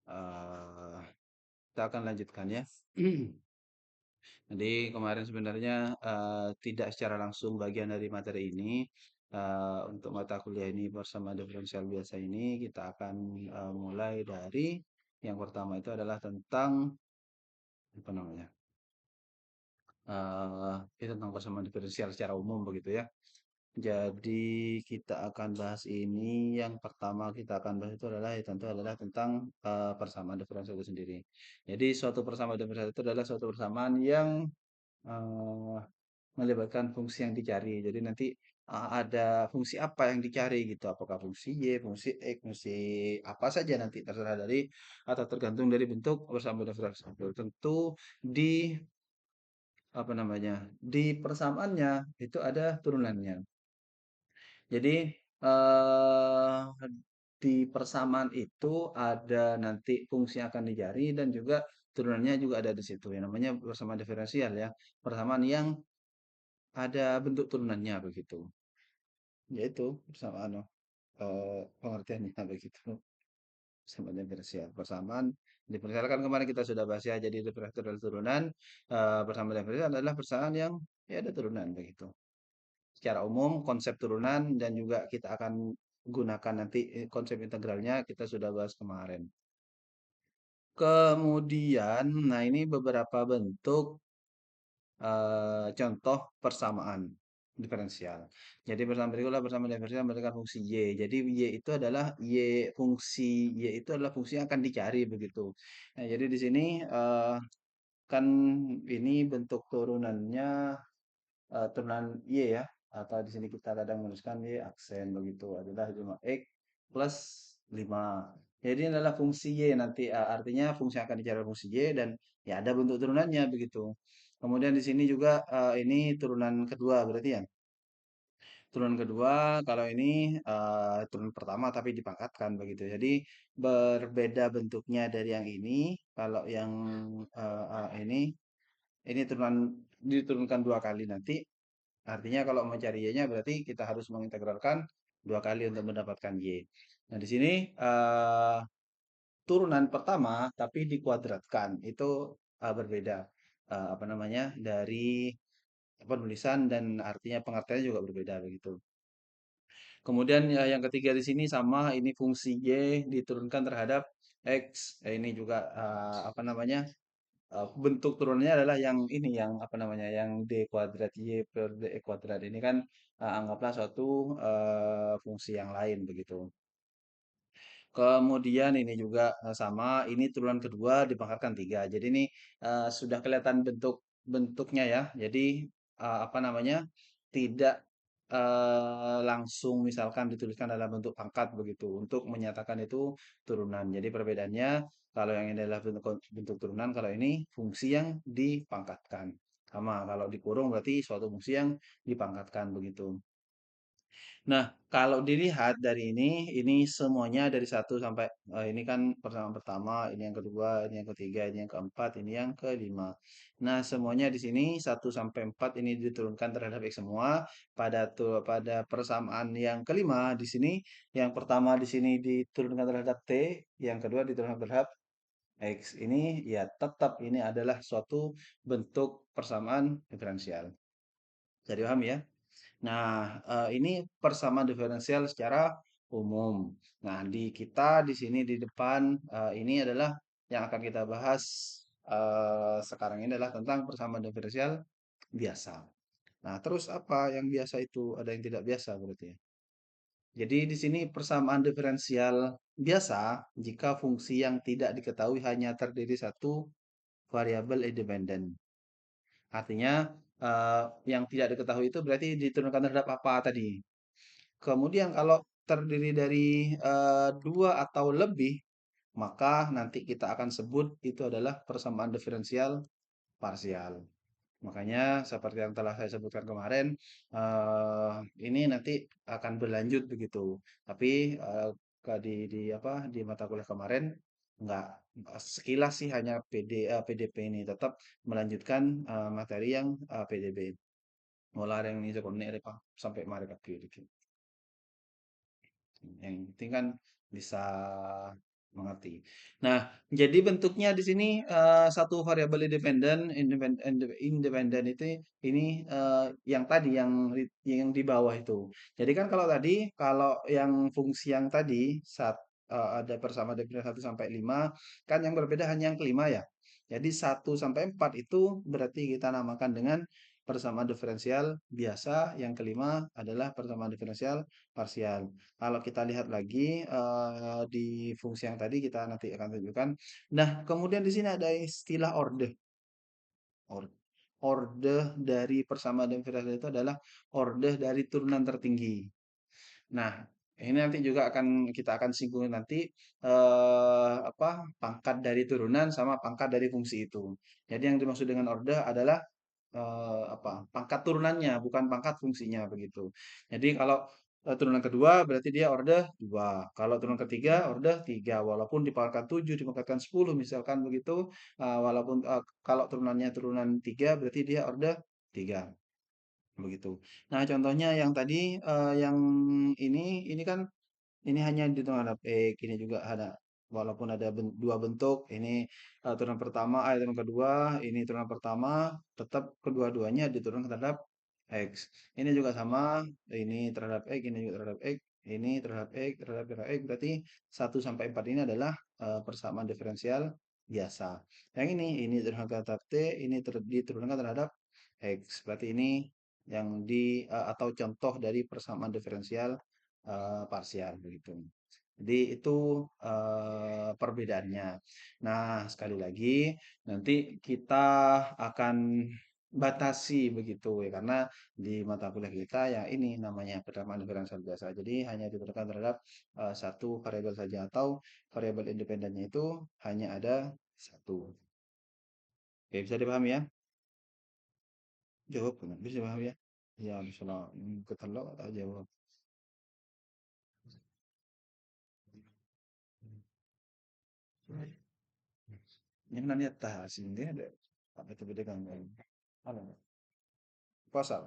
Eee, kita akan lanjutkan ya. Jadi kemarin sebenarnya tidak secara langsung bagian dari materi ini. Untuk mata kuliah ini bersama diferensial biasa ini kita akan mulai dari yang pertama itu adalah tentang apa namanya? Itu tentang persamaan diferensial secara umum begitu ya. Jadi kita akan bahas ini. Yang pertama kita akan bahas itu adalah ya tentu adalah tentang persamaan diferensial itu sendiri. Jadi suatu persamaan diferensial itu adalah suatu persamaan yang eh, melibatkan fungsi yang dicari. Jadi nanti ada fungsi apa yang dicari gitu. Apakah fungsi Y, fungsi X, fungsi apa saja nanti terserah dari atau tergantung dari bentuk persamaan diferensial. Tentu di apa namanya? Di persamaannya itu ada turunannya. Jadi eh di persamaan itu ada nanti fungsi yang akan dicari dan juga turunannya juga ada di situ. Yang namanya persamaan diferensial ya. Persamaan yang ada bentuk turunannya begitu. Yaitu persamaan pengertiannya begitu. Persamaan diferensial. Persamaan diferensial kan kemarin kita sudah bahas ya. Jadi diferensial adalah turunan. Persamaan diferensial adalah persamaan yang ya ada turunan begitu. Secara umum konsep turunan dan juga kita akan gunakan nanti konsep integralnya kita sudah bahas kemarin. Kemudian, nah ini beberapa bentuk contoh persamaan diferensial. Jadi persamaan berikutlah persamaan diferensial berdasarkan fungsi y. Jadi y itu adalah y itu adalah fungsi yang akan dicari begitu. Nah, jadi di sini kan ini bentuk turunannya turunan Y ya, atau di sini kita kadang menuliskan Y aksen begitu adalah 5x plus 5. Jadi ini adalah fungsi Y nanti artinya fungsi yang akan dicari fungsi Y dan ya ada bentuk turunannya begitu. Kemudian di sini juga ini turunan kedua berarti ya. Turunan kedua kalau ini turunan pertama tapi dipangkatkan begitu. Jadi berbeda bentuknya dari yang ini. Kalau yang ini turunan diturunkan dua kali nanti. Artinya kalau mencari y-nya berarti kita harus mengintegralkan dua kali untuk mendapatkan y. Nah, di sini turunan pertama tapi dikuadratkan itu berbeda apa namanya dari penulisan dan artinya pengertiannya juga berbeda begitu. Kemudian yang ketiga di sini sama ini fungsi y diturunkan terhadap x. Ini juga apa namanya bentuk turunannya adalah yang ini yang apa namanya yang d kuadrat y per d kuadrat ini kan anggaplah suatu fungsi yang lain begitu. Kemudian ini juga sama ini turunan kedua dipangkatkan tiga. Jadi ini sudah kelihatan bentuknya ya. Jadi apa namanya tidak langsung misalkan dituliskan dalam bentuk pangkat begitu untuk menyatakan itu turunan. Jadi perbedaannya kalau yang ini adalah bentuk turunan, kalau ini fungsi yang dipangkatkan. Sama kalau dikurung berarti suatu fungsi yang dipangkatkan begitu. Nah, kalau dilihat dari ini semuanya dari satu sampai ini kan persamaan pertama, ini yang kedua, ini yang ketiga, ini yang keempat, ini yang kelima. Nah, semuanya di sini satu sampai 4 ini diturunkan terhadap X semua. Pada persamaan yang kelima di sini, yang pertama di sini diturunkan terhadap T, yang kedua diturunkan terhadap X. Ini ya tetap ini adalah suatu bentuk persamaan diferensial. Jadi paham ya? Nah, ini persamaan diferensial secara umum. Nah, di kita di sini di depan ini adalah yang akan kita bahas sekarang ini adalah tentang persamaan diferensial biasa. Nah, terus apa yang biasa itu? Ada yang tidak biasa berarti ya. Jadi di sini persamaan diferensial biasa jika fungsi yang tidak diketahui hanya terdiri satu variabel independen. Artinya yang tidak diketahui itu berarti diturunkan terhadap apa tadi? Kemudian kalau terdiri dari dua atau lebih, maka nanti kita akan sebut itu adalah persamaan diferensial parsial. Makanya seperti yang telah saya sebutkan kemarin, ini nanti akan berlanjut begitu. Tapi di apa di mata kuliah kemarin nggak sekilas sih hanya PDP ini tetap melanjutkan materi yang PDB. Mulai yang ini sampai mari gitu. Yang penting kan bisa Mengerti. Nah, jadi bentuknya di sini satu variabel independen itu ini yang tadi yang di bawah itu. Jadi kan kalau tadi kalau yang fungsi yang tadi ada persamaan diferensial 1 sampai 5 kan yang berbeda hanya yang kelima ya. Jadi 1 sampai 4 itu berarti kita namakan dengan persamaan diferensial biasa, yang kelima adalah persamaan diferensial parsial. Kalau kita lihat lagi di fungsi yang tadi kita nanti akan tunjukkan. Nah, kemudian di sini ada istilah orde. Or- Orde dari persamaan diferensial itu adalah orde dari turunan tertinggi. Nah, ini nanti juga kita akan singgung nanti pangkat dari turunan sama pangkat dari fungsi itu. Jadi yang dimaksud dengan orde adalah pangkat turunannya, bukan pangkat fungsinya begitu. Jadi kalau turunan kedua berarti dia orde 2. Kalau turunan ketiga orde 3. Walaupun dipangkat 7, dipangkatkan 10 misalkan begitu, walaupun kalau turunannya turunan 3 berarti dia orde 3 begitu. Nah, contohnya yang tadi yang ini kan ini hanya di terhadap X, ini juga ada walaupun ada dua bentuk, ini turunan pertama, turunan kedua, ini turunan pertama, tetap kedua-duanya diturunkan terhadap X. Ini juga sama, ini terhadap X, ini juga terhadap X, ini terhadap X, terhadap X, berarti 1 sampai 4 ini adalah persamaan diferensial biasa. Yang ini diturunkan terhadap T, ini diturunkan terhadap X. Berarti ini yang atau contoh dari persamaan diferensial parsial begitu. Jadi itu perbedaannya. Nah, sekali lagi nanti kita akan batasi begitu ya karena di mata kuliah kita ya ini namanya persamaan diferensial biasa. Jadi hanya diberikan terhadap satu variabel saja atau variabel independennya itu hanya ada satu. Oke, bisa dipahami ya? Jawab kan? Bisa dipahami ya? Ya, misalnya ketelok atau jawab. Yang namanya tahsin dia ada apa itu beda kan? Apa? Puasa.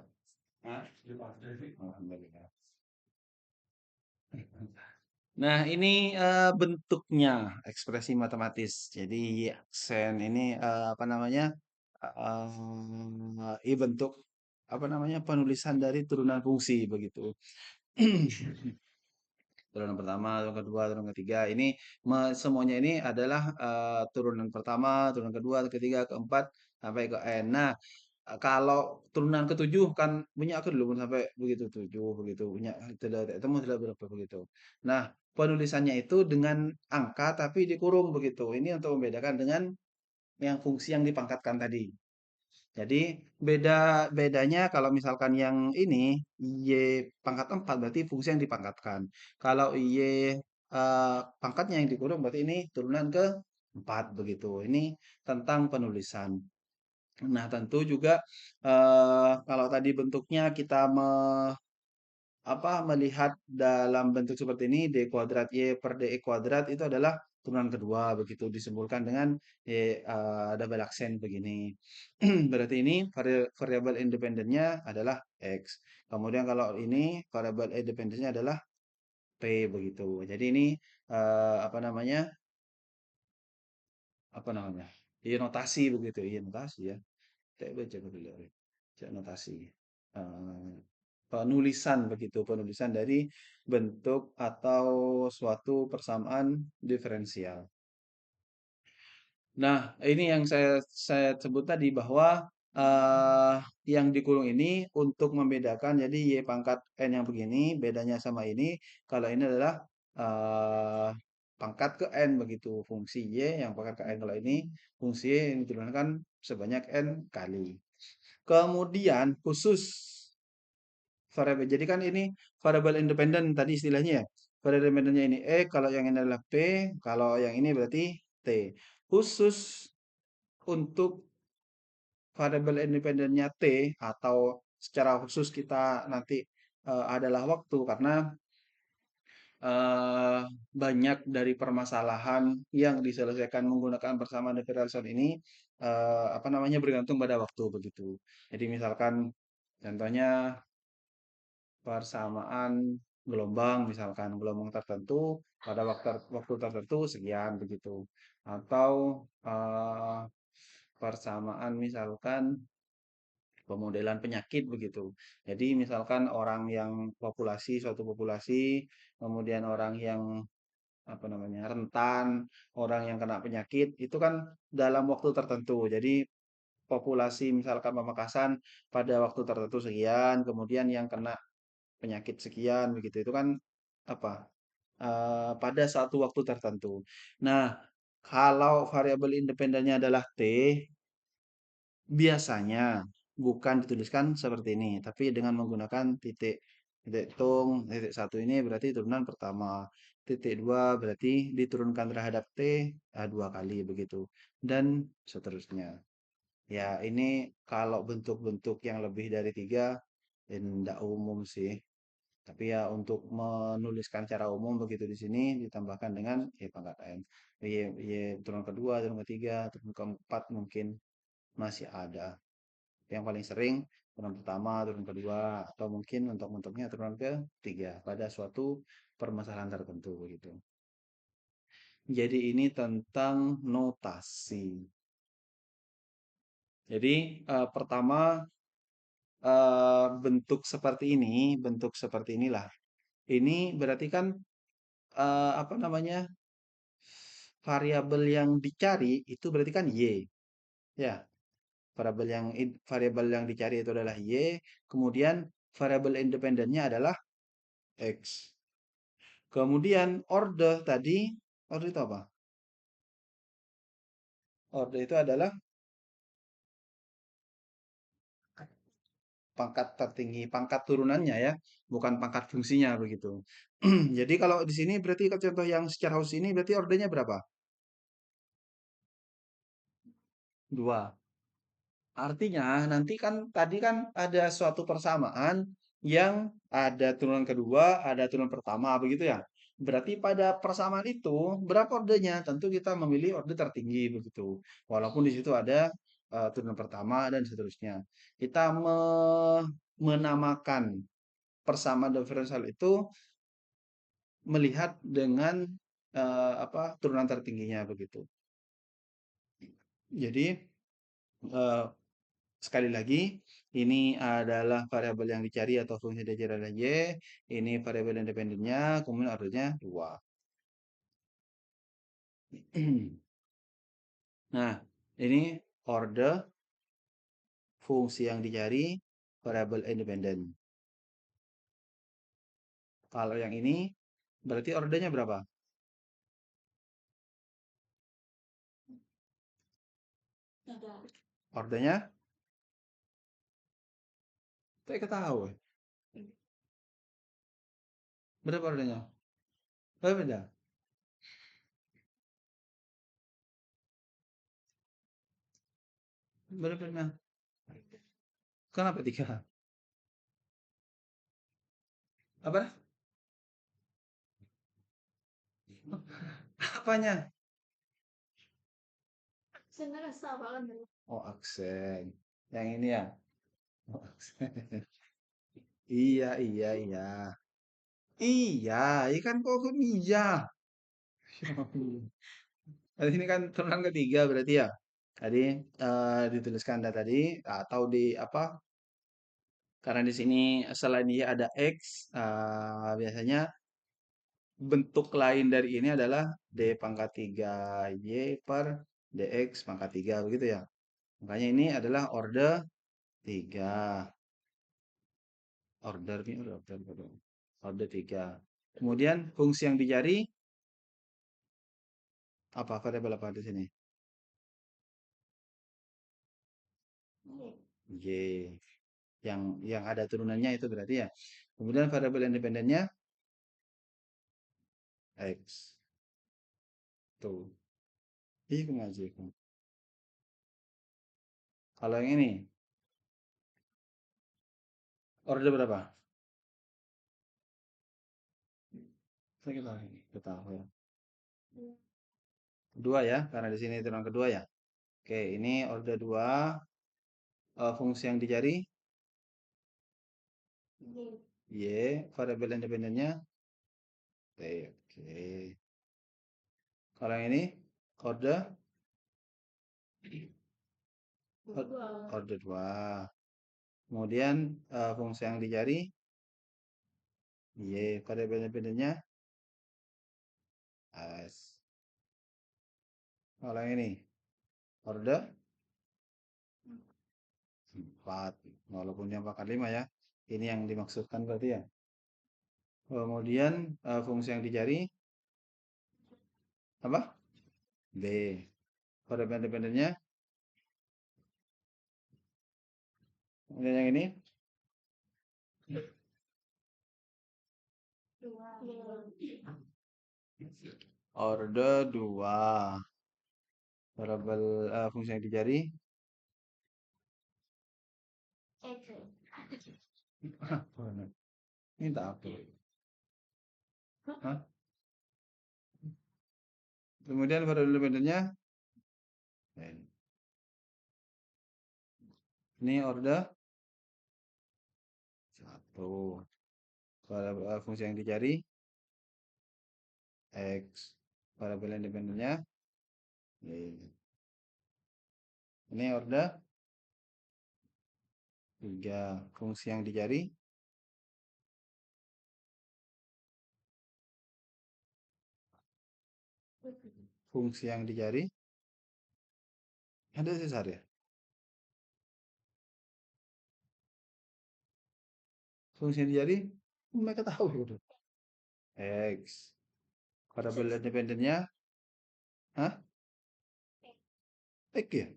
Alhamdulillah. Nah, ini bentuknya ekspresi matematis. Jadi sen ini apa namanya? Bentuk apa namanya? Penulisan dari turunan fungsi begitu. Turunan pertama, turunan kedua, turunan ketiga. Ini semuanya ini adalah turunan pertama, turunan kedua, ketiga, keempat sampai ke n. Nah, kalau turunan ketujuh kan punya aku dulu sampai begitu tujuh begitu punya tidak temu tidak berapa begitu. Nah, penulisannya itu dengan angka tapi dikurung begitu. Ini untuk membedakan dengan yang fungsi yang dipangkatkan tadi. Jadi bedanya kalau misalkan yang ini Y pangkat 4 berarti fungsi yang dipangkatkan. Kalau Y pangkatnya yang dikurung berarti ini turunan ke 4 begitu. Ini tentang penulisan. Nah, tentu juga kalau tadi bentuknya kita melihat dalam bentuk seperti ini d kuadrat y per dx kuadrat itu adalah turunan kedua begitu disimpulkan dengan double aksen begini. Berarti ini variabel independennya adalah x. Kemudian kalau ini variabel independennya adalah p begitu. Jadi ini apa namanya? Apa namanya? Iya notasi begitu, iya notasi ya. Saya baca dulu ya. Cek notasi. Eh, Penulisan begitu, penulisan dari bentuk atau suatu persamaan diferensial. Nah, ini yang saya sebut tadi bahwa eh, yang dikurung ini untuk membedakan jadi y pangkat n yang begini bedanya sama ini kalau ini adalah eh, pangkat ke n begitu fungsi y yang pangkat ke n kalau ini fungsi y yang diturunkan sebanyak n kali. Kemudian khusus variabel. Jadi kan ini variabel independen tadi istilahnya ya. Variabel independennya ini E, kalau yang ini adalah P, kalau yang ini berarti T. Khusus untuk variabel independennya T atau secara khusus kita nanti adalah waktu karena eh, banyak dari permasalahan yang diselesaikan menggunakan persamaan diferensial ini apa namanya bergantung pada waktu begitu. Jadi misalkan contohnya persamaan gelombang misalkan gelombang tertentu pada waktu tertentu sekian begitu. Atau persamaan misalkan pemodelan penyakit begitu. Jadi misalkan orang yang suatu populasi, kemudian orang yang apa namanya rentan, orang yang kena penyakit itu kan dalam waktu tertentu. Jadi populasi misalkan Pamekasan pada waktu tertentu sekian, kemudian yang kena penyakit sekian begitu. Itu kan apa? Pada satu waktu tertentu. Nah, kalau variabel independennya adalah T, biasanya bukan dituliskan seperti ini, tapi dengan menggunakan titik. Titik tung, titik satu ini berarti turunan pertama. Titik dua berarti diturunkan terhadap T dua kali begitu. Dan seterusnya. Ya, ini kalau bentuk-bentuk yang lebih dari tiga, tidak umum sih. Tapi ya untuk menuliskan secara umum begitu di sini ditambahkan dengan Y pangkat N. Y turun kedua, turun ketiga, turun keempat mungkin masih ada. Yang paling sering turun pertama, turun kedua, atau mungkin untuk bentuknya turun ketiga pada suatu permasalahan tertentu begitu. Jadi ini tentang notasi. Jadi pertama bentuk seperti inilah. Ini berarti kan apa namanya variabel yang dicari itu berarti kan y, ya. Variabel yang dicari itu adalah y, kemudian variabel independennya adalah x. Kemudian order itu apa? Order itu adalah pangkat tertinggi, pangkat turunannya ya, bukan pangkat fungsinya begitu. Jadi kalau di sini berarti contoh yang secara khusus ini berarti ordernya berapa? Dua. Artinya nanti kan tadi kan ada suatu persamaan yang ada turunan kedua, ada turunan pertama begitu ya. Berarti pada persamaan itu berapa ordernya? Tentu kita memilih order tertinggi begitu. Walaupun di situ ada turunan pertama dan seterusnya. Kita menamakan persamaan diferensial itu melihat dengan apa turunan tertingginya begitu. Jadi eh, sekali lagi, ini adalah variabel yang dicari atau fungsi yang dicari adalah Y. Ini variabel independennya, kemudian ordernya 2. Nah, ini order fungsi yang dicari variabel independen. Kalau yang ini berarti ordernya berapa? Ordernya? Saya ketahui. Berapa ordernya? Berapa beda? Berapa beda? Kenapa tiga? Apa? Apanya? Oh, aksen. Yang ini ya? Oh, aksen. Iya, iya, iya. Iya, ikan kok iya. Tadi ini kan turunan ketiga berarti ya. Tadi dituliskan Anda tadi atau di apa? Karena di sini selain Y ada X, biasanya bentuk lain dari ini adalah D pangkat 3 Y per DX pangkat 3 begitu ya. Makanya ini adalah order 3. Order 3. Kemudian fungsi yang dicari apa variabel apa di sini? Y. Yang ada turunannya itu berarti ya. Kemudian variabel independennya X. Tuh. Iya ngaji. Kalau yang ini, order berapa? Saya ketahui. Dua ya, karena di sini turunan kedua ya. Oke, ini order 2. Fungsi yang dicari Y, variabel independennya T. Oke. Oke. Kalau yang ini orde orde 2. Kemudian fungsi yang di jari Y. Pada benda-bendanya S. Kalau yang ini orde 4. Walaupun dia pangkat 5 ya. Ini yang dimaksudkan berarti ya. Kemudian fungsi yang di jari apa? B. Pada benda-bendanya. Kemudian yang ini orde 2. Variabel fungsi yang di jari minta apa? Hah? Kemudian variabel bendernya ini orde 1. Variabel fungsi yang di jari X. Variabel independennya Y. Ini orde 3. Fungsi yang di jari fungsi yang di jari ada sesar ya. Fungsi yang di jari mereka tahu itu. X. Variabel independennya hah? X ya.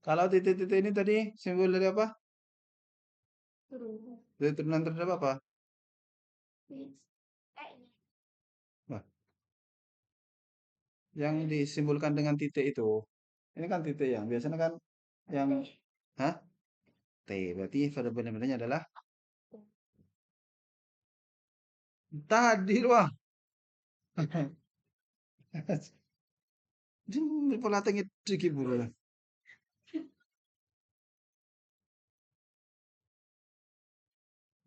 Kalau titik-titik ini tadi simbol dari apa? Dari turunan terhadap apa? Wah, yang disimbolkan dengan titik itu. Ini kan titik yang biasanya kan yang hah? T. Berarti variabel independennya adalah tadi wah. Ini pola tengit dikit buru.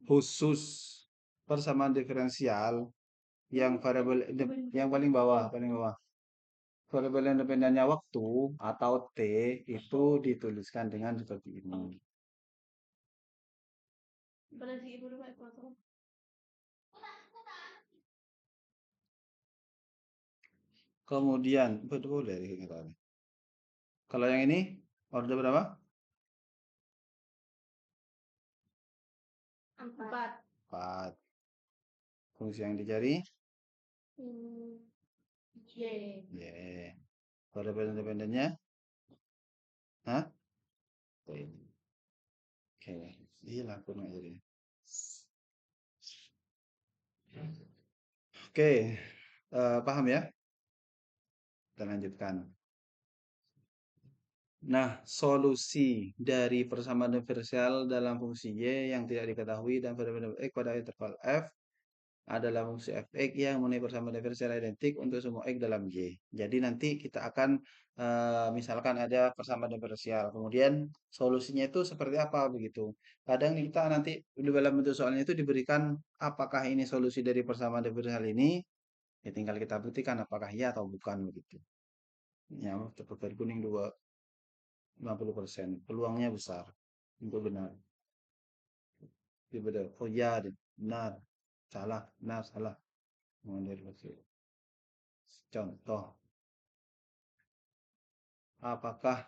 Khusus persamaan diferensial yang variabel yang paling bawah. Variabel independennya waktu atau T itu dituliskan dengan seperti ini. Kemudian, betul dari kita. Kalau yang ini, orde berapa? 4. Fungsi yang dicari? Y. Variabel independennya? Hah? Oke. Iya lah, kurang jadi. Oke, paham ya? Kita lanjutkan. Nah, solusi dari persamaan diferensial dalam fungsi Y yang tidak diketahui dan variabel X pada interval F adalah fungsi fx yang mempunyai persamaan diferensial identik untuk semua X dalam Y. Jadi nanti kita akan misalkan ada persamaan diferensial, kemudian solusinya itu seperti apa begitu. Kadang kita nanti di dalam bentuk soalnya itu diberikan apakah ini solusi dari persamaan diferensial ini, ya tinggal kita buktikan apakah iya atau bukan begitu. Ya, tepat garis kuning 50%. Peluangnya besar untuk benar. Benar. Oh ya, benar. Salah, benar, salah. Modifikasi. Contoh, apakah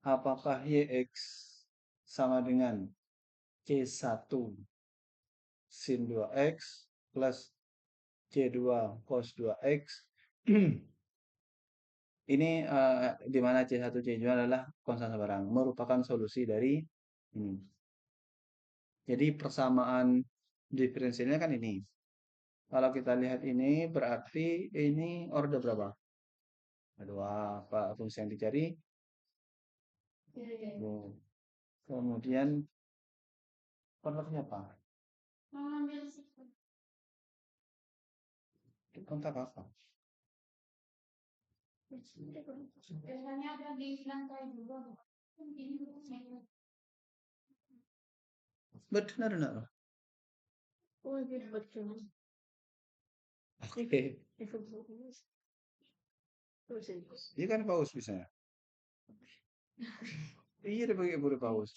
apakah YX sama dengan C1 sin 2X plus C2 cos 2X? Ini di mana C1 C2 adalah konstan barang merupakan solusi dari ini. Jadi persamaan diferensialnya kan ini. Kalau kita lihat ini berarti ini orde berapa? Dua. Apa fungsi yang dicari? Oh. Kemudian kontaknya apa? Kontak apa? Benar. Oke. Iya kan paus bisa. Iya dia pakai bulu paus.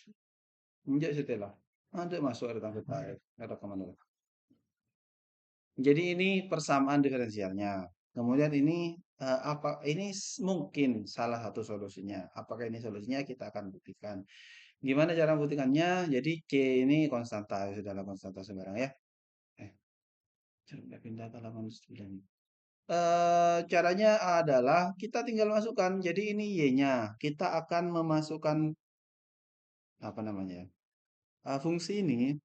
Injak setelah. Ada masuk ada tangkap tarik. Ada kemana? Jadi ini persamaan diferensialnya. Kemudian ini apa? Ini mungkin salah satu solusinya. Apakah ini solusinya kita akan buktikan. Gimana cara membuktikannya? Jadi C ini konstanta, sudahlah konstanta sembarang ya. Eh, coba pindah ke halaman 9. Caranya adalah kita tinggal masukkan. Jadi ini Y-nya. Kita akan memasukkan apa namanya? Fungsi ini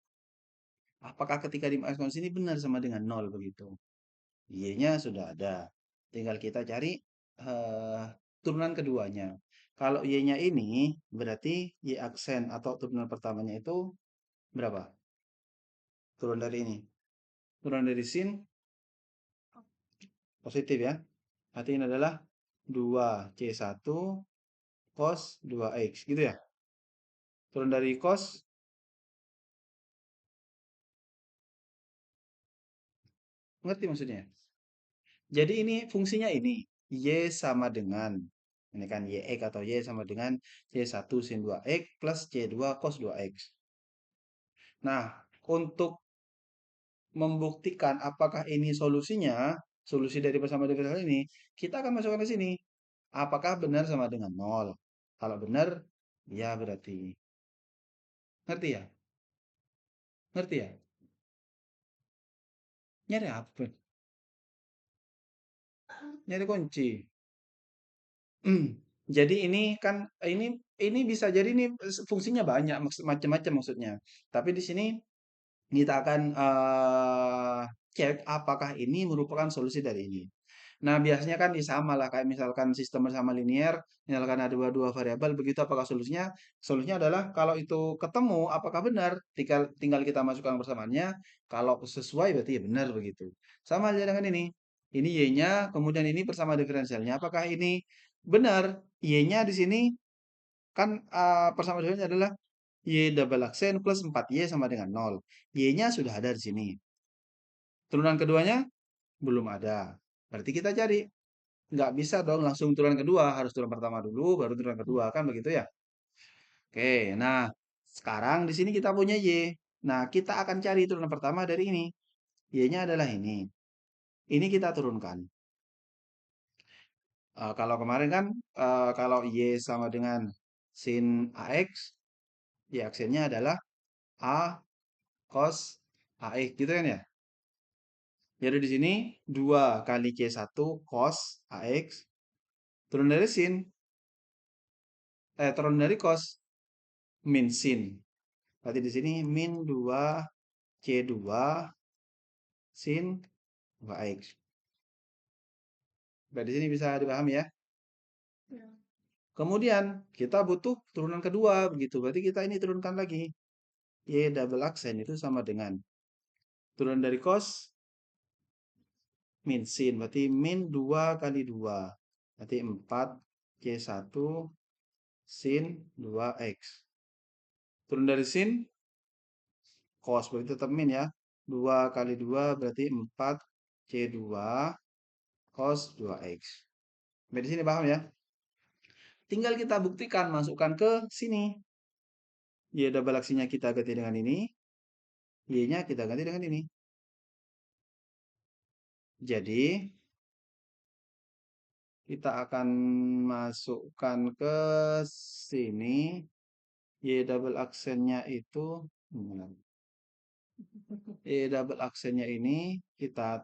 apakah ketika dimasukkan sini benar sama dengan nol begitu. Y-nya sudah ada. Tinggal kita cari eh, turunan keduanya. Kalau Y-nya ini berarti Y aksen atau turunan pertamanya itu berapa? Turun dari ini. Turun dari sin positif ya. Berarti ini adalah 2C1 cos 2X gitu ya. Turun dari cos, ngerti maksudnya? Jadi ini fungsinya ini. Y sama dengan, ini kan YX atau Y sama dengan C1 sin 2X plus C2 cos 2X. Nah, untuk membuktikan apakah ini solusinya, solusi dari persamaan diferensial ini, kita akan masukkan ke sini. Apakah benar sama dengan nol? Kalau benar, ya berarti. Ngerti ya? Ngerti ya? Nyari apa? Nyari kunci. Jadi ini kan ini bisa jadi ini fungsinya banyak macam-macam maksudnya. Tapi di sini kita akan cek apakah ini merupakan solusi dari ini. Nah, biasanya kan sama lah kayak misalkan sistem bersama linear, misalkan ada dua variabel, begitu apakah solusinya? Solusinya adalah kalau itu ketemu, apakah benar? Tinggal tinggal kita masukkan persamaannya, kalau sesuai berarti ya benar begitu. Sama aja dengan ini. Ini y-nya, kemudian ini persamaan diferensialnya. Apakah ini benar? Y-nya di sini kan persamaan diferensialnya adalah y double aksen plus 4y sama dengan nol. Y-nya sudah ada di sini. Turunan keduanya belum ada. Berarti kita cari. Nggak bisa dong langsung turunan kedua, harus turunan pertama dulu, baru turunan kedua, kan begitu ya? Oke, nah sekarang di sini kita punya Y. Nah, kita akan cari turunan pertama dari ini. Y-nya adalah ini. Ini kita turunkan. Kalau kemarin kan, kalau Y sama dengan sin AX, Y aksennya adalah A cos AX, gitu kan ya? Jadi di sini 2 kali C1 cos AX, turun dari sin, turun dari cos, min sin. Berarti di sini min 2 C2 sin 2X. Berarti di sini bisa dipahami ya. Kemudian kita butuh turunan kedua begitu. Berarti kita ini turunkan lagi. Y double aksen itu sama dengan turun dari cos min sin. Berarti min 2 kali 2. Berarti 4 C1 sin 2X. Turun dari sin cos. Berarti tetap min ya. 2 kali 2 berarti 4 C2 cos 2X. Sampai di sini paham ya? Tinggal kita buktikan, masukkan ke sini. Y double aksinya kita ganti dengan ini. Y-nya kita ganti dengan ini. Jadi, kita akan masukkan ke sini. Y double aksennya itu, Y double aksennya ini kita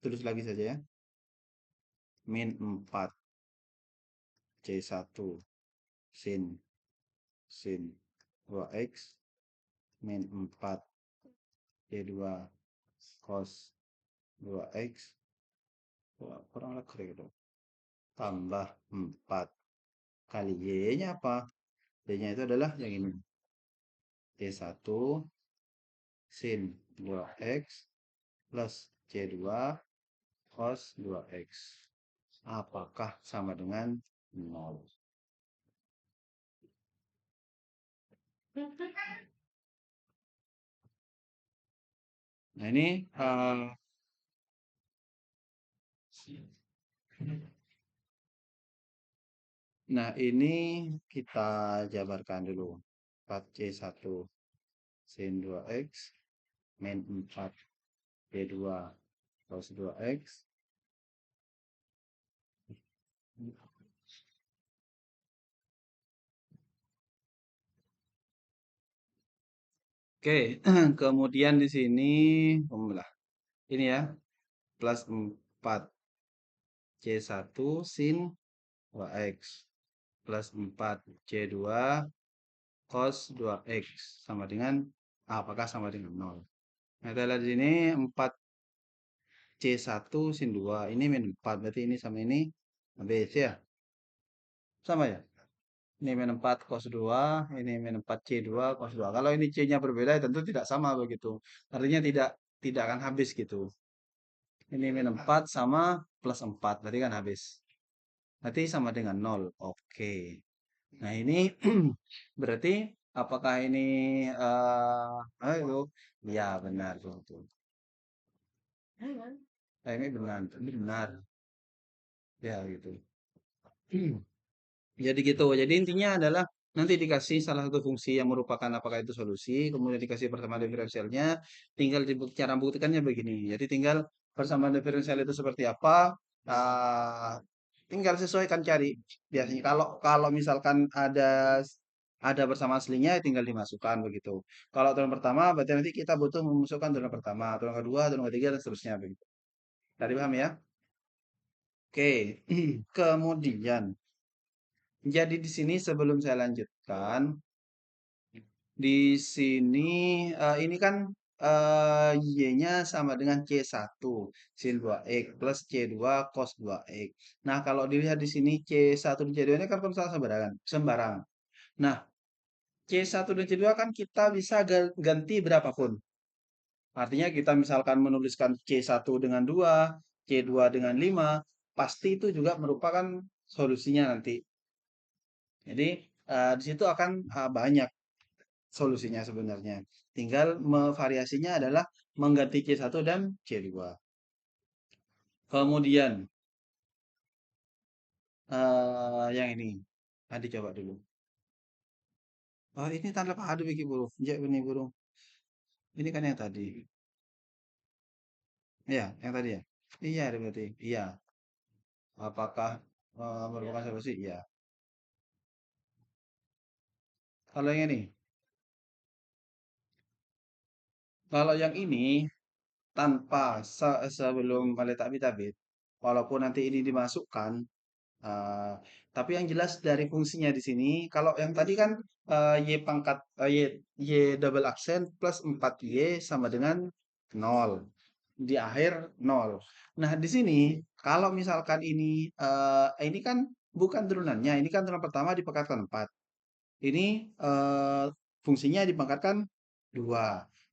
tulis lagi saja ya. Min 4 C1 sin 2X min 4 C2 cos 2X. Kurang lagi gitu. Tambah 4 kali Y-nya apa? Y-nya itu adalah yang ini. C1 sin 2X plus C2 cos 2X. Apakah sama dengan 0? Nah, ini kita jabarkan dulu. 4C1 sin 2X min 4C2 cos 2X. Oke, kemudian di sini ini ya, plus 4C1 sin 2X plus 4C2 cos 2X sama dengan apakah sama dengan 0. Nah, kita lihat di sini 4C1 sin 2. Ini min 4, berarti ini sama ini habis ya. Sama ya? Ini min 4 cos 2, ini min 4C2 cos 2. Kalau ini C-nya berbeda, tentu tidak sama begitu. Artinya tidak tidak akan habis gitu. Ini min 4 sama plus 4, berarti kan habis. Berarti sama dengan 0. Oke. Nah, ini berarti apakah ini ayo? Ya, benar betul. Ini benar, benar. Ya, gitu. Jadi gitu. Jadi intinya adalah nanti dikasih salah satu fungsi yang merupakan apakah itu solusi, kemudian dikasih persamaan diferensialnya, tinggal cara buktikannya begini. Jadi tinggal persamaan diferensial itu seperti apa, tinggal sesuaikan cari. Biasanya kalau kalau misalkan ada bersama aslinya tinggal dimasukkan begitu. Kalau aturan pertama berarti nanti kita butuh memasukkan aturan pertama, aturan kedua, aturan ketiga dan seterusnya begitu. Tadi paham ya? Oke. Kemudian jadi di sini sebelum saya lanjutkan, di sini ini kan Y-nya sama dengan C1 sin 2X plus C2 cos 2X. Nah, kalau dilihat di sini C1 dan C2 ini kan sama sembarangan, sembarang. Nah, C1 dan C2 kan kita bisa ganti berapapun. Artinya kita misalkan menuliskan C1 dengan 2, C2 dengan 5, pasti itu juga merupakan solusinya nanti. Jadi di situ akan banyak solusinya sebenarnya. Tinggal variasinya adalah mengganti C1 dan C2. Kemudian yang ini. Tadi coba dulu. Oh, ini tanda padu iki, Bro. Ya, ini, Bro. Ini kan yang tadi. Iya, yang tadi ya. Iya, berarti. Iya. Apakah merupakan solusi? Iya. Kalau yang ini, kalau yang ini tanpa sebelum meletak tabit, walaupun nanti ini dimasukkan, tapi yang jelas dari fungsinya di sini, kalau yang tadi kan y pangkat y double aksen plus 4y sama dengan 0. Di akhir 0. Nah, di sini kalau misalkan ini kan bukan turunannya, ini kan turunan pertama dipangkatkan 4. Ini fungsinya dipangkatkan 2.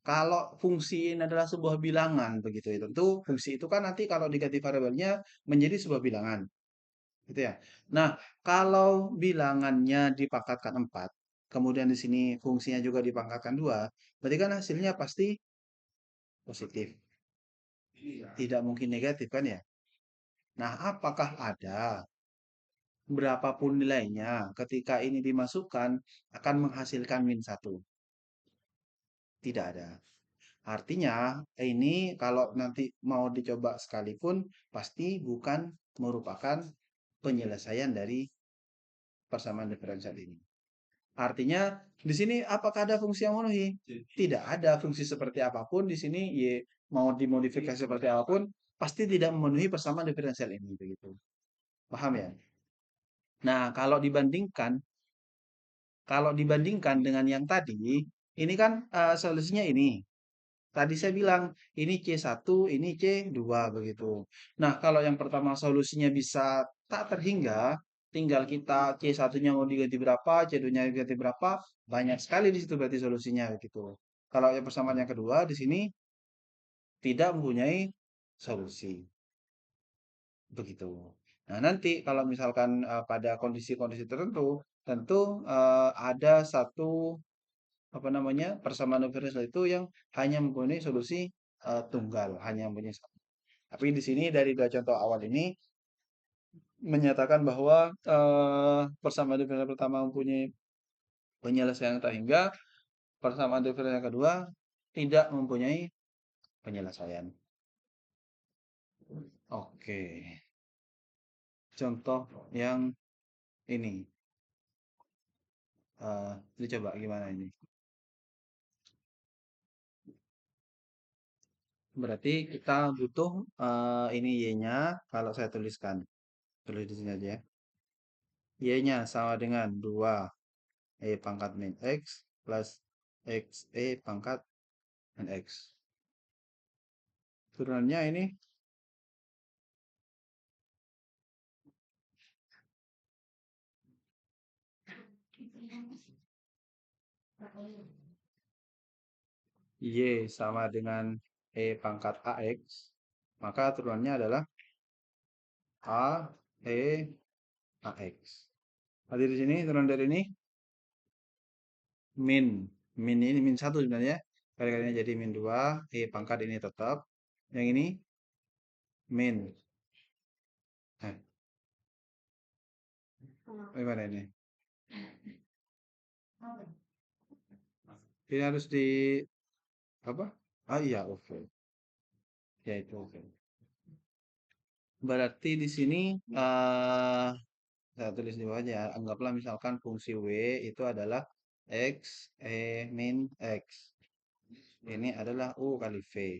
Kalau fungsi ini adalah sebuah bilangan begitu ya, tentu fungsi itu kan nanti kalau diganti variabelnya menjadi sebuah bilangan. Gitu ya. Nah, kalau bilangannya dipangkatkan 4, kemudian di sini fungsinya juga dipangkatkan 2, berarti kan hasilnya pasti positif. Tidak mungkin negatif kan ya? Nah, apakah ada berapapun nilainya ketika ini dimasukkan akan menghasilkan min 1? Tidak ada. Artinya, ini kalau nanti mau dicoba sekalipun, pasti bukan merupakan penyelesaian dari persamaan diferensial ini. Artinya, di sini apakah ada fungsi yang memenuhi? Tidak ada fungsi seperti apapun di sini, Y mau dimodifikasi seperti apapun, pasti tidak memenuhi persamaan diferensial ini begitu. Paham ya? Nah, kalau dibandingkan dengan yang tadi, ini kan solusinya ini. Tadi saya bilang ini C1, ini C2 begitu. Nah, kalau yang pertama solusinya bisa tak terhingga, tinggal kita C1-nya mau diganti berapa, C2-nya diganti berapa, banyak sekali di situ berarti solusinya begitu. Kalau yang persamaan yang kedua di sini tidak mempunyai solusi begitu. Nah, nanti kalau misalkan pada kondisi-kondisi tertentu, tentu ada satu apa namanya persamaan diferensial itu yang hanya mempunyai solusi tunggal, hanya mempunyai satu. Tapi di sini dari dua contoh awal ini menyatakan bahwa persamaan diferensial pertama mempunyai penyelesaian tak hingga, persamaan diferensial kedua tidak mempunyai penyelesaian. Oke, contoh yang ini. Ini coba gimana ini? Berarti kita butuh ini y-nya kalau saya tuliskan. Tulis di sini aja ya. Y-nya sama dengan 2 E pangkat min X plus X E pangkat min X. Turunannya ini Y sama dengan E pangkat AX. Maka turunannya adalah A E AX. Berarti di sini turunan dari ini min. Min ini min 1 sebenarnya. Kali-kalinya jadi min 2. E pangkat ini tetap. Yang ini min. Nah, bagaimana ini? Ini harus di apa? Ah iya, oke. Ya itu oke. Berarti di sini saya tulis di bawahnya ya. Anggaplah misalkan fungsi W itu adalah X E min X. Ini adalah U kali V.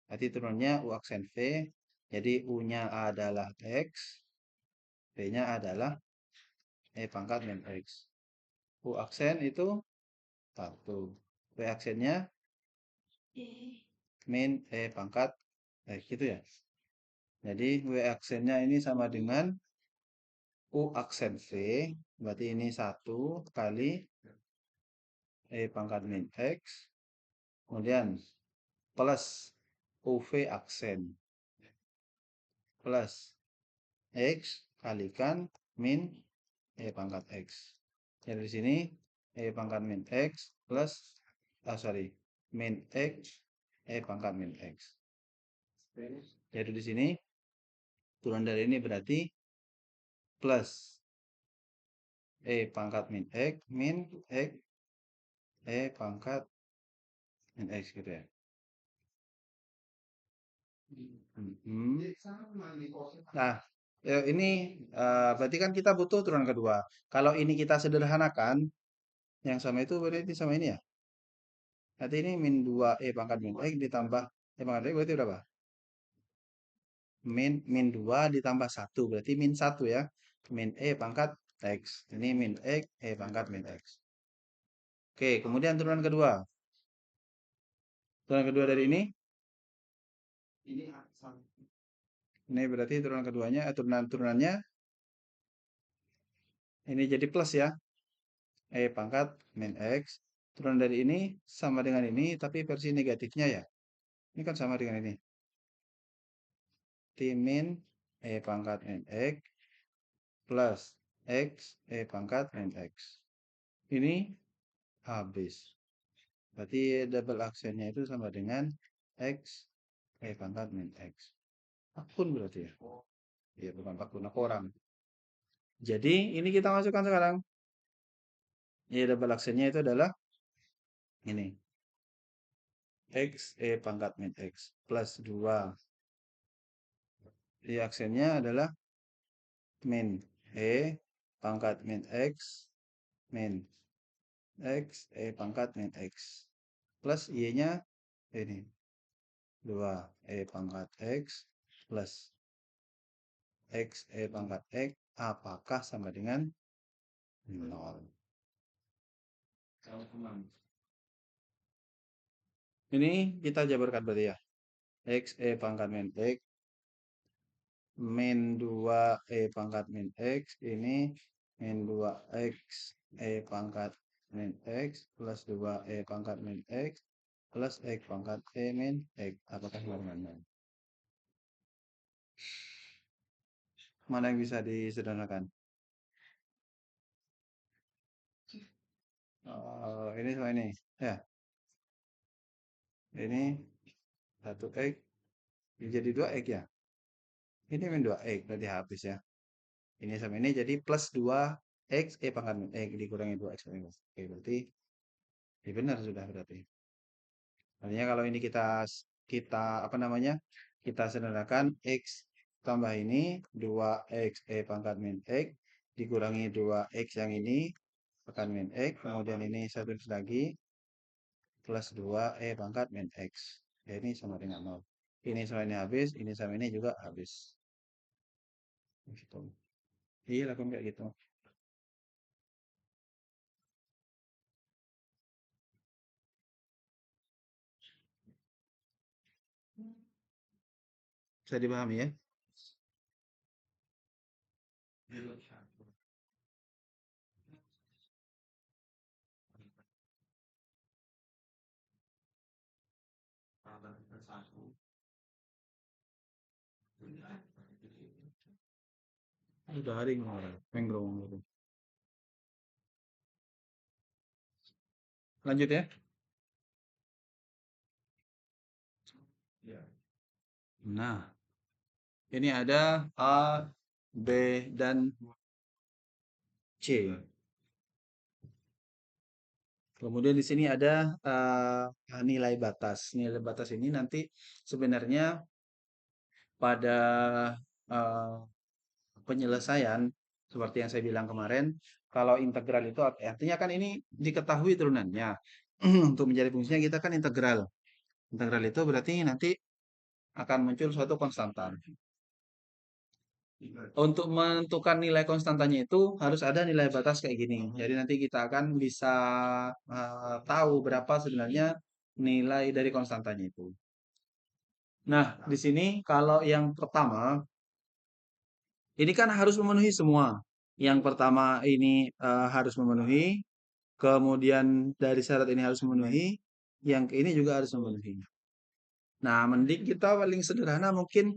Nanti turunnya U aksen V. Jadi U-nya adalah X. V-nya adalah E pangkat min X. U aksen itu 1. V aksennya min E pangkat X. Gitu ya. Jadi W aksennya ini sama dengan U aksen V. Berarti ini 1 kali E pangkat min X. Kemudian plus UV aksen plus X kalikan min E pangkat X. Jadi di sini E pangkat min X plus, sorry, min X E pangkat min X. Jadi di sini turun dari ini berarti plus E pangkat min X min X E pangkat min X gitu ya. Nah, ini berarti kan kita butuh turunan kedua. Kalau ini kita sederhanakan, yang sama itu berarti sama ini ya. Nanti ini min 2 E pangkat min X ditambah E pangkat X berarti berapa? Min 2 ditambah 1 berarti min 1 ya. Min E pangkat X. Ini min X E pangkat min X. Oke, kemudian turunan kedua. Turunan kedua dari ini. Ini berarti turunan keduanya, turunannya ini jadi plus ya. E pangkat min X. Turunan dari ini sama dengan ini, tapi versi negatifnya ya. Ini kan sama dengan ini. T min E pangkat min X plus X E pangkat min X. Ini habis. Berarti double aksennya itu sama dengan X E pangkat min X. Akun berarti ya. Iya, bukan akun, aku orang. Jadi ini kita masukkan sekarang. Ya, double aksennya itu adalah ini. X E pangkat min X plus 2. Di aksennya adalah min E pangkat min X min X E pangkat min X plus Y-nya ini 2 E pangkat X plus X E pangkat X apakah sama dengan 0. Ini kita jabarkan berarti ya. X E pangkat min X min 2 E pangkat min X ini min 2 X E pangkat min X plus 2 E pangkat min X plus X pangkat E min X. Apakah sama dengan 0? Mana yang bisa disederhanakan? Ini sama ini. Ya. Ini 1 X jadi 2 X ya. Ini min 2 X berarti habis ya. Ini sama ini jadi plus 2 X pangkat min X dikurangi 2 X pangkat min X. Oke, berarti ya benar sudah berarti. Artinya kalau ini kita apa namanya? Kita sederhanakan X tambah ini 2 X pangkat min X dikurangi 2 X yang ini pangkat min X, kemudian ini satu lagi plus 2 pangkat min X. Ya, ini sama dengan 0. Ini sama ini habis, ini sama ini juga habis. Gitu. Iya, lakukan kayak gitu. Bisa dipahami ya? Udah hari kemarin, menggrong gitu. Lanjut ya. Nah, ini ada A, B, dan C. Kemudian di sini ada nilai batas. Nilai batas ini nanti sebenarnya pada eh, penyelesaian seperti yang saya bilang kemarin, kalau integral itu artinya kan ini diketahui turunannya. Untuk menjadi fungsinya kita kan integral. Integral itu berarti nanti akan muncul suatu konstanta. Untuk menentukan nilai konstantanya itu harus ada nilai batas kayak gini. Jadi nanti kita akan bisa tahu berapa sebenarnya nilai dari konstantanya itu. Nah, di sini kalau yang pertama, ini kan harus memenuhi semua. Yang pertama ini harus memenuhi, kemudian dari syarat ini harus memenuhi, yang ini juga harus memenuhi. Nah, mending kita paling sederhana mungkin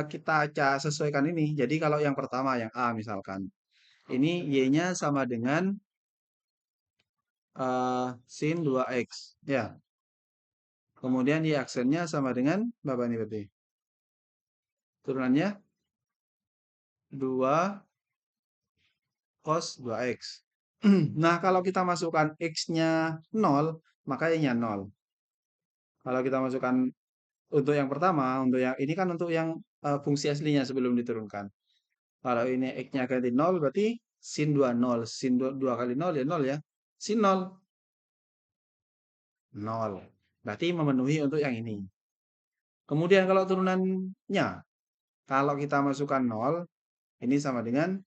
kita sesuaikan ini. Jadi kalau yang pertama, yang A misalkan, ini Y-nya sama dengan sin 2X. Ya, kemudian Y aksennya sama dengan, berapa ini berarti? Turunannya 2 cos 2X. Nah, kalau kita masukkan X-nya 0, maka Y-nya 0. Kalau kita masukkan untuk yang pertama, untuk yang ini kan untuk yang fungsi aslinya sebelum diturunkan. Kalau ini X-nya ganti 0, berarti sin 2 0. Sin 2 kali 0 ya 0 ya. Sin 0, 0. Berarti memenuhi untuk yang ini. Kemudian kalau turunannya, kalau kita masukkan 0, ini sama dengan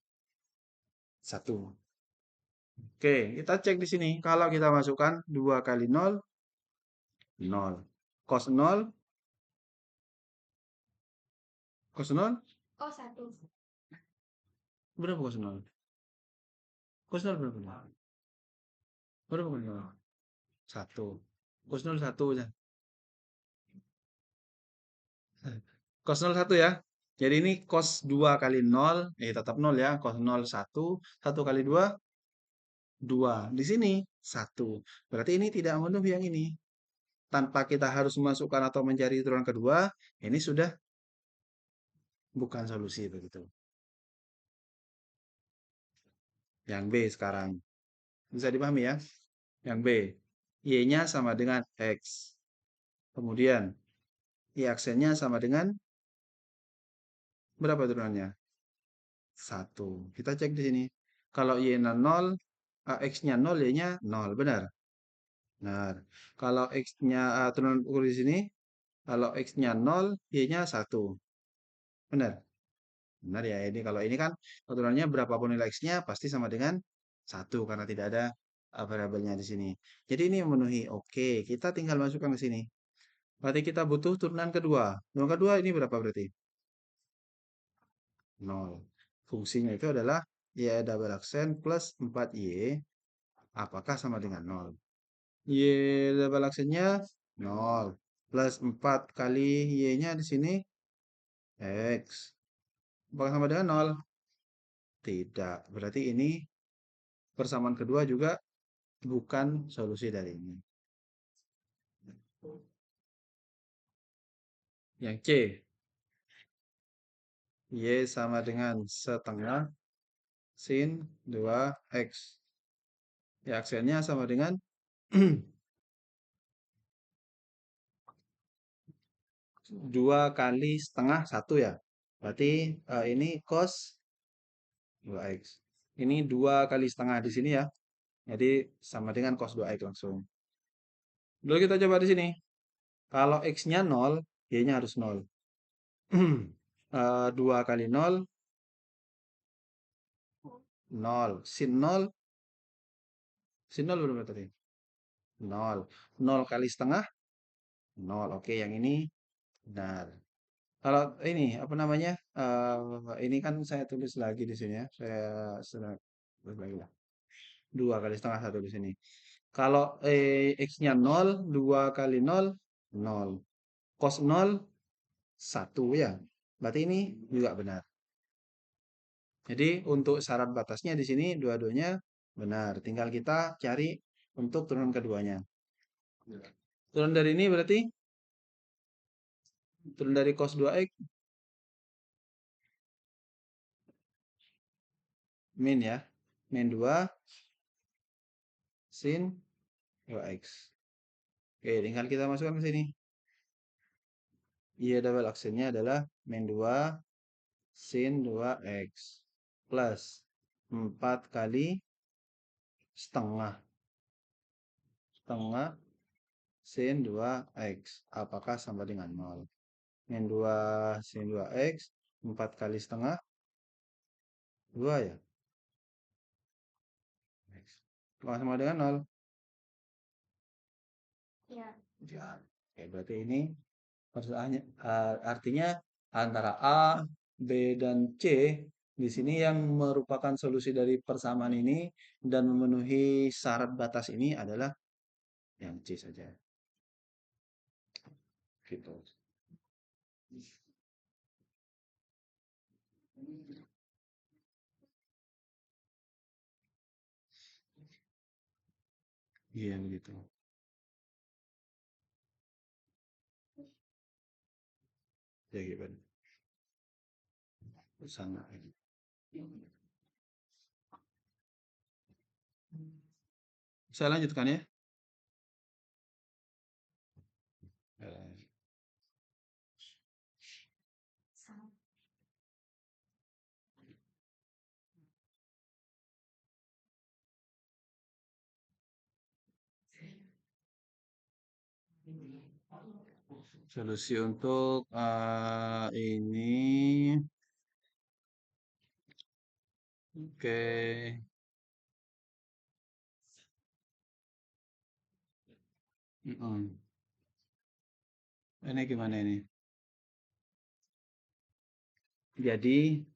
1. Oke, kita cek di sini. Kalau kita masukkan 2 kali 0, 0. Cos 0, cos 0, berapa cos 0? Cos 0 berapa? Berapa cos 0? 1. Cos 0 1 aja. Cos 0 1 ya. Jadi ini cos 2 kali 0, tetap 0 ya. Cos 0 1, 1 kali 2, 2. Di sini 1. Berarti ini tidak memenuhi yang ini. Tanpa kita harus memasukkan atau mencari turunan kedua, ini sudah bukan solusi begitu. Yang B sekarang. Bisa dipahami ya? Yang B. Y-nya sama dengan X. Kemudian, Y aksennya sama dengan berapa turunannya? 1. Kita cek di sini. Kalau Y-nya 0, X-nya 0, Y-nya 0. Benar? Benar. Kalau X-nya turunan ukur di sini, kalau X-nya 0, Y-nya 1. Benar? Benar ya. Ini kalau ini kan turunannya berapapun nilai X-nya pasti sama dengan 1 karena tidak ada variabelnya di sini. Jadi ini memenuhi. Oke, kita tinggal masukkan ke sini. Berarti kita butuh turunan kedua. Turunan kedua ini berapa berarti? 0. Fungsinya itu adalah Y double aksen plus 4Y. Apakah sama dengan 0? Y double aksennya 0. Plus 4 kali Y-nya di sini X. Apakah sama dengan 0? Tidak. Berarti ini persamaan kedua juga bukan solusi dari ini. Yang C, Y sama dengan setengah sin 2X. Ya, aksennya sama dengan 2 kali setengah 1 ya. Berarti ini cos 2X. Ini 2 kali setengah di sini ya. Jadi sama dengan cos 2X langsung. Lalu kita coba di sini. Kalau X-nya 0, Y-nya harus 0. 2 kali 0, 0. Sin 0, sin 0 berapa tadi? 0. 0 kali setengah, 0. Oke, yang ini benar. Kalau ini apa namanya? Ini kan saya tulis lagi di sini ya. Saya sudah tulis lagi lah. 2 kali setengah 1 di sini. Kalau X-nya 0, 2 kali 0, 0. Cos 0, 1 ya. Berarti ini juga benar. Jadi untuk syarat batasnya di sini dua-duanya benar. Tinggal kita cari untuk turunan keduanya. Turun dari ini berarti turun dari cos 2x min ya. Min 2 sin 2x. Oke, tinggal kita masukkan ke sini. Y double aksennya adalah min 2 sin 2x plus 4 kali setengah sin 2x. Apakah sama dengan 0? Min 2 sin 2x 4 kali setengah 2 ya. Apakah sama dengan 0? Ya. Oke, berarti ini persoalannya artinya antara A, B, dan C di sini yang merupakan solusi dari persamaan ini dan memenuhi syarat batas ini adalah yang C saja. Gitu. Iya begitu. Ya gitu. Sama. Saya lanjutkan ya. Eh, Solusi untuk ini, oke. Mm-mm. Ini gimana ini? Jadi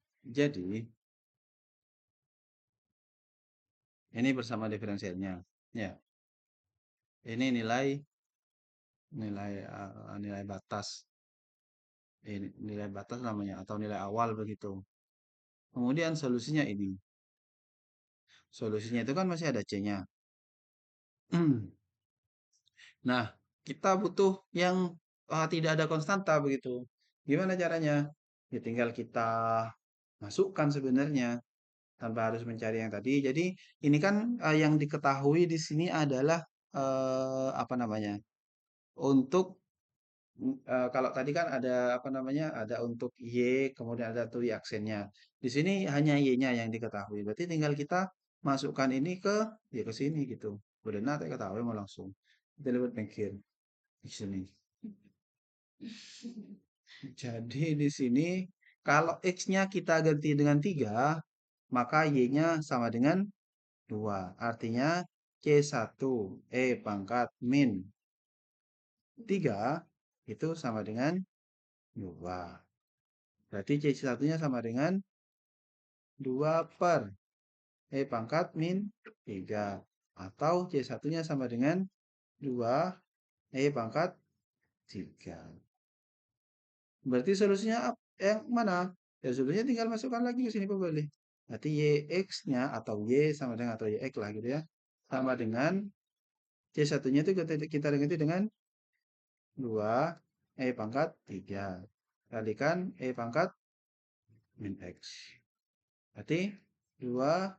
ini bersama diferensialnya. Ya, ini nilai batas. Ini nilai batas namanya atau nilai awal begitu. Kemudian solusinya ini. Solusinya itu kan masih ada C-nya. Nah, kita butuh yang tidak ada konstanta begitu. Gimana caranya? Ya tinggal kita masukkan sebenarnya tanpa harus mencari yang tadi. Jadi ini kan yang diketahui di sini adalah apa namanya? Untuk kalau tadi kan ada apa namanya? Ada untuk Y, kemudian ada tuli aksennya. Di sini hanya Y-nya yang diketahui. Berarti tinggal kita masukkan ini ke ya ke sini gitu. Udah nanti ketahui mau langsung. Kita dapat mikir di sini. Jadi di sini kalau X-nya kita ganti dengan 3, maka Y-nya sama dengan 2. Artinya C1 pangkat min 3 itu sama dengan 2. Berarti C1-nya sama dengan 2 per pangkat min 3. Atau C1-nya sama dengan 2 pangkat 3. Berarti solusinya yang mana? Ya solusinya tinggal masukkan lagi ke sini kembali. Berarti YX-nya atau Y sama dengan atau YX lah gitu ya. Sama dengan C1-nya itu kita ganti dengan 2 E pangkat 3. Kalikan E pangkat min X. Berarti 2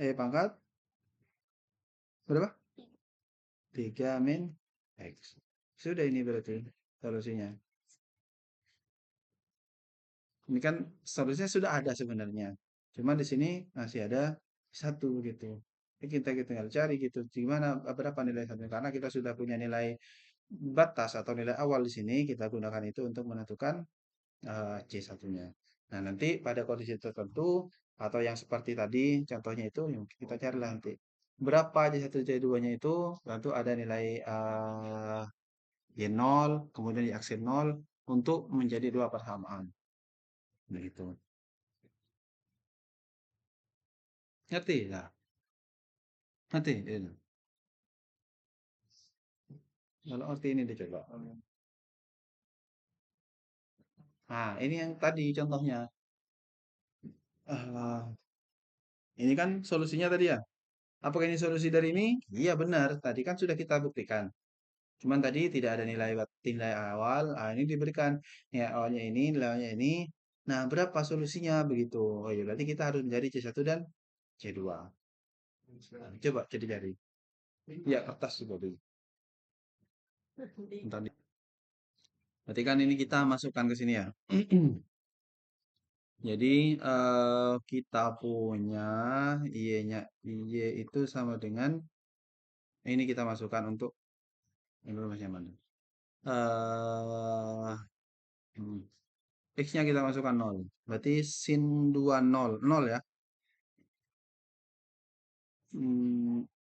E pangkat berapa? 3 min X. Sudah ini berarti solusinya. Ini kan solusinya sudah ada sebenarnya. Cuma di sini masih ada satu gitu. Ini kita tinggal cari gitu. Gimana berapa nilai satu? Karena kita sudah punya nilai batas atau nilai awal di sini, kita gunakan itu untuk menentukan C1-nya. Nah, nanti pada kondisi tertentu atau yang seperti tadi contohnya itu yang kita cari nanti. Berapa C1 C2-nya itu tentu ada nilai Y0, kemudian Y aksen 0 untuk menjadi dua persamaan. Begitu. Ngerti? Nah, ngerti? Ini. Kalau ngerti ini dicoba. Nah, ini yang tadi contohnya. Ah, ini kan solusinya tadi ya. Apakah ini solusi dari ini? Iya benar. Tadi kan sudah kita buktikan. Cuman tadi tidak ada nilai awal. Ah, ini diberikan nilai awalnya ini, nilai awalnya ini. Nah, berapa solusinya begitu? Oh iya, berarti kita harus mencari C1 dan C2. Nah, coba jadi cari. Ya, kertas juga dulu. Bentar. Berarti kan ini kita masukkan ke sini ya. Jadi kita punya Y-nya Y itu sama dengan ini kita masukkan untuk informasi yang mana? Eh hmm, X-nya kita masukkan 0. Berarti sin 2 0, 0 ya.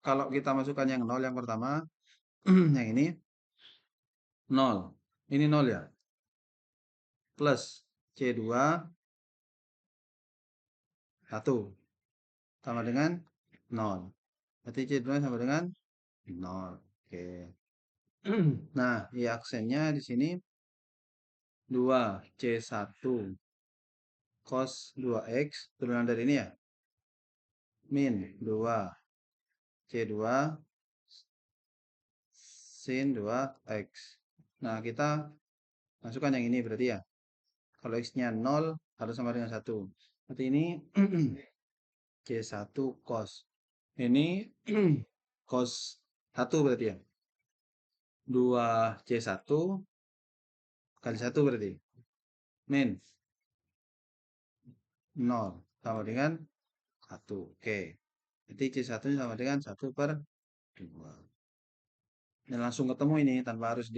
Kalau kita masukkan yang 0 yang pertama, yang ini 0. Ini 0 ya. Plus C2 1 sama dengan 0. Berarti C2 sama dengan 0. Oke. Nah, Y aksennya di sini 2 C1 cos 2X turunan dari ini ya. Min 2 C2 sin 2X. Nah, kita masukkan yang ini berarti ya. Kalau X-nya 0 harus sama dengan 1. Berarti ini C1 cos. Ini cos 1 berarti ya. 2 C1 kali 1 berarti. Min 0 sama dengan 1. Oke. Jadi C1 sama dengan 1 per 2. Dan langsung ketemu ini tanpa harus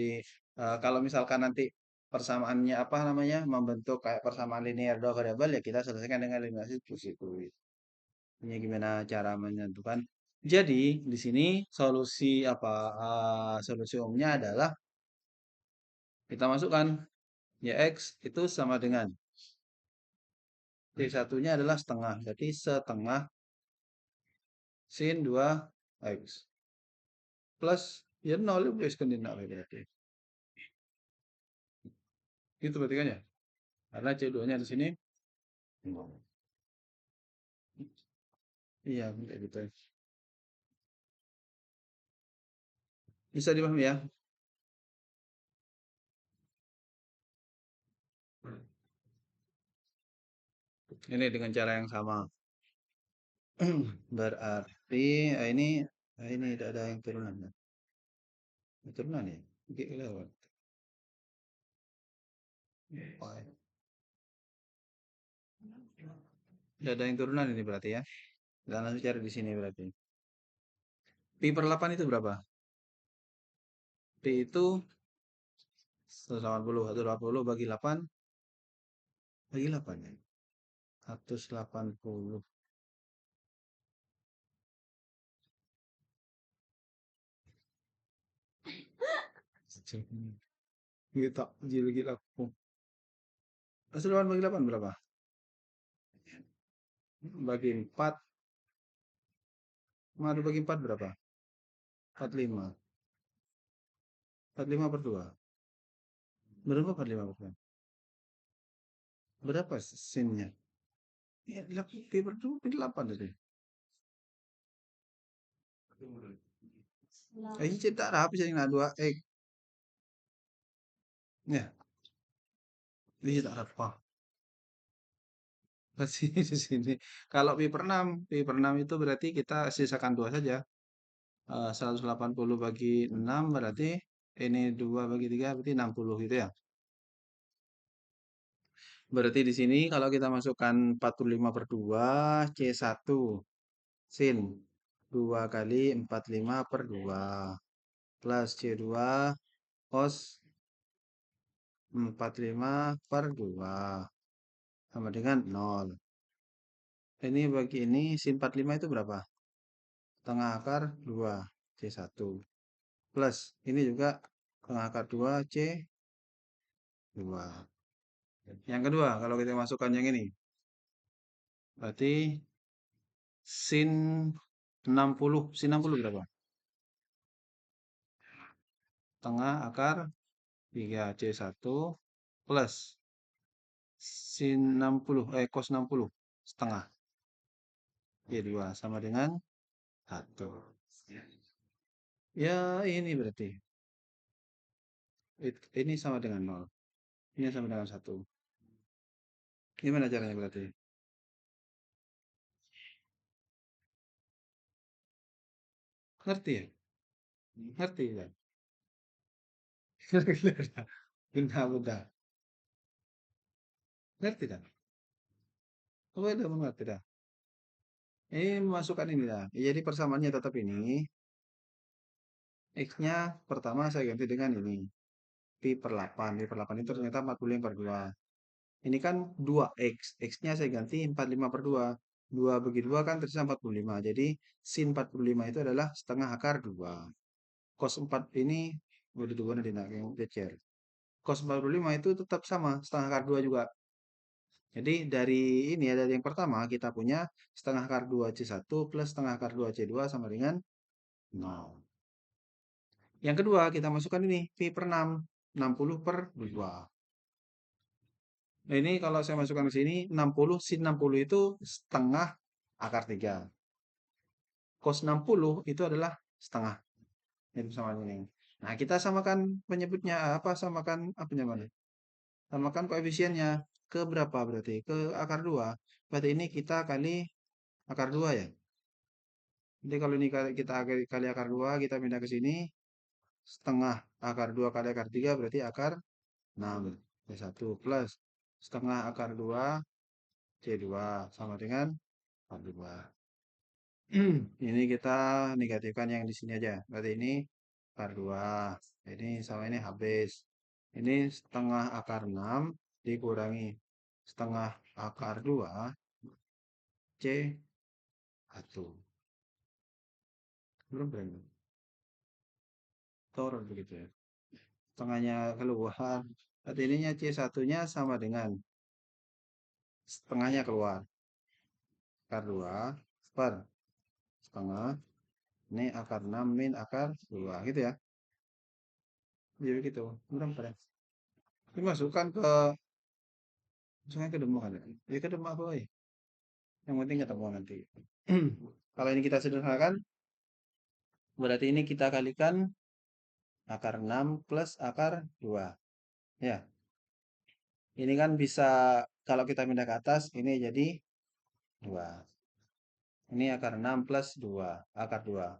kalau misalkan nanti persamaannya apa namanya membentuk kayak persamaan linear dua variabel ya kita selesaikan dengan eliminasi substitusi. Ini gimana cara menentukan. Jadi di sini solusi umumnya adalah kita masukkan ya X itu sama dengan C1-nya adalah setengah. Berarti setengah sin 2X. Plus ya 0 ya kan berarti. Itu berarti kan ya. Karena C2-nya di sini 0. Iya, kayak gitu. Bisa dipahami ya? Ini dengan cara yang sama. Berarti ini tidak ada yang turunan ya. Turunan ya? Oke, lewat. Oh, ya. Tidak ada yang turunan ini berarti ya. Kita langsung cari di sini berarti. Pi per 8 itu berapa? Pi itu 180. 180 bagi 8. Bagi 8 ya. 180. Gitu, gila-gila aku. 180 bagi 8 berapa? Bagi 4. Madu bagi 4 berapa? 45. 45 per 2. Berapa 45 per 2? Berapa sinnya? Ya, 8 per 2 8 tadi. Ini cetak apa sih yang 2 X? Ya, ini tak apa. Berarti di sini. Kalau pi per 6 itu berarti kita sisakan 2 saja. 180 bagi 6 berarti ini 2 bagi 3 berarti 60 gitu ya. Berarti di sini kalau kita masukkan 45 per 2 C1 sin 2 kali 45 per 2 plus C2 cos 45 per 2 sama dengan 0. Ini bagi ini sin 45 itu berapa? Tengah akar 2 C1 plus ini juga tengah akar 2 C2. Yang kedua kalau kita masukkan yang ini berarti sin 60. Sin 60 berapa? Tengah akar 3 C1 plus sin 60 cos 60 setengah C2 sama dengan 1. Ya, ini berarti. Ini sama dengan 0. Ini sama dengan 1. Gimana caranya berarti? Ngerti ya? Ngerti ya? Benda-benda. Ngerti dah? Oh, udah mengerti dah. Ini masukkan ini dah. Jadi persamaannya tetap ini. X-nya pertama saya ganti dengan ini. Pi per 8. Pi per 8 itu ternyata 45 per 2. Ini kan 2X. X-nya saya ganti 45 per 2. 2 bagi 2 kan tersisa 45. Jadi sin 45 itu adalah setengah akar 2. Cos 4 ini udah dua nanti nak yang cecer. Cos 45 itu tetap sama, setengah akar 2 juga. Jadi dari ini ya, dari yang pertama kita punya setengah akar 2 C1 plus setengah akar 2 C2 sama dengan 0. Yang kedua kita masukkan ini, pi per 6. 60 per 2. Nah ini kalau saya masukkan ke sini, 60 sin 60 itu setengah akar 3. Cos 60 itu adalah setengah. Itu sama ini. Nah kita samakan penyebutnya, apa samakan apa namanya? Samakan koefisiennya ke berapa berarti? Ke akar 2. Berarti ini kita kali akar 2 ya. Jadi kalau ini kita kali akar 2, kita pindah ke sini. Setengah akar 2 kali akar 3 berarti akar 6. C1 plus setengah akar 2 C2 sama dengan 42. Ini kita negatifkan yang di sini aja. Berarti ini akar 2. Ini sama ini habis. Ini setengah akar 6 dikurangi setengah akar 2 C1. Belum berani. Turun begitu ya. Setengahnya keluar. Berarti ininya C1-nya sama dengan setengahnya keluar. Akar 2 per setengah. Ini akar 6 min akar 2. Gitu ya. Jadi begitu. Mudah pada. Ini masukkan ke demak kan. Ya ke demak apa ya? Yang penting ketemu nanti. Kalau ini kita sederhanakan, berarti ini kita kalikan akar 6 plus akar 2. Ya, ini kan bisa kalau kita pindah ke atas, ini jadi 2. Ini akar 6 plus 2, akar 2.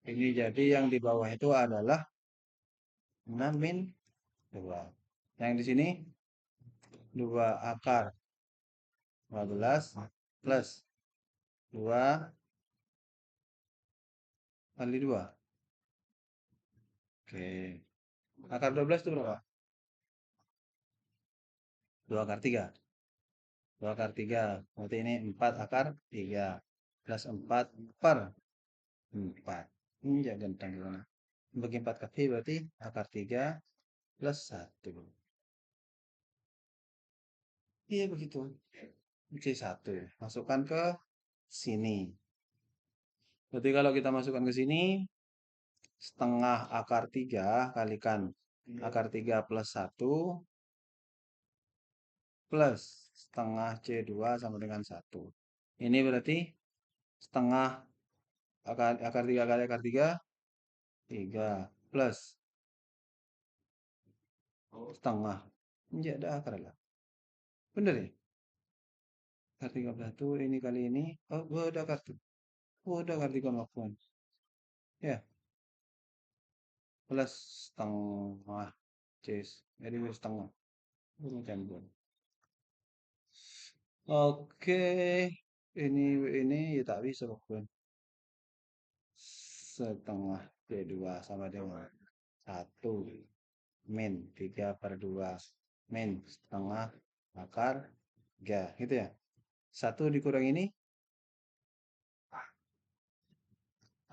Ini jadi yang di bawah itu adalah 6 min 2. Yang di sini 2 akar 15 plus 2 kali 2. Oke. Akar 12 itu berapa? 2 akar 3. 2 akar 3. Berarti ini 4 akar 3. Plus 4 per 4. Ini ya ganteng gimana? Bagi 4 kali berarti akar 3 plus 1. Iya begitu. C1. Masukkan ke sini. Berarti kalau kita masukkan ke sini, setengah akar 3 kalikan akar 3 plus 1 plus setengah C2 sama dengan 1. Ini berarti setengah akar 3 kali akar 3, 3 plus setengah. Enggak ada akar lah. Bener ya? Akar 31 ini kali ini. Oh, udah akar tuh. Udah akar 3,8. Ya, plus setengah. Cis. Jadi setengah. Campur. Oke. Ini ya tak bisa bukan. Setengah C2 sama dengan 1 min 3/2 min setengah akar 3 gitu ya. 1 dikurang ini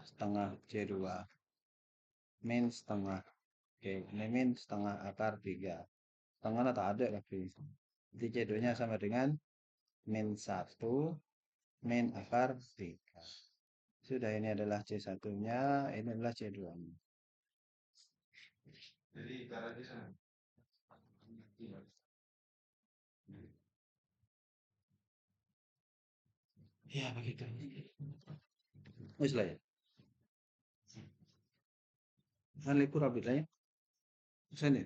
setengah C2 min setengah. Oke, ini min setengah akar 3. Setengah tak ada lagi. Jadi C2 nya sama dengan min 1 min akar 3. Sudah, ini adalah C1 nya, ini adalah C2 nya. Jadi ya begitu. Wis lah ya. Kan likur abis lah ya. Sini.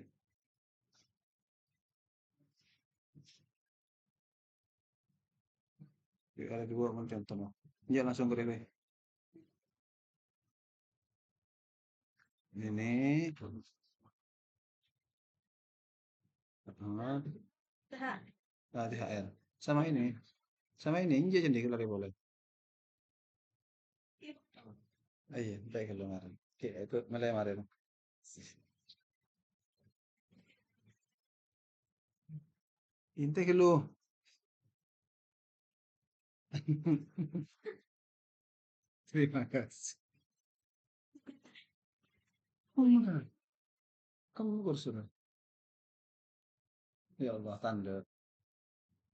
Ada dua macam contoh. Ya langsung ke ini. Ini. THR. Sama ini. Sama ini. Ini jadi kalau boleh. Iya, baik kalau kemarin. Oke, ikut mulai kemarin. Inte kalau. Terima kasih. Kamu kursus. Ya Allah, tanda.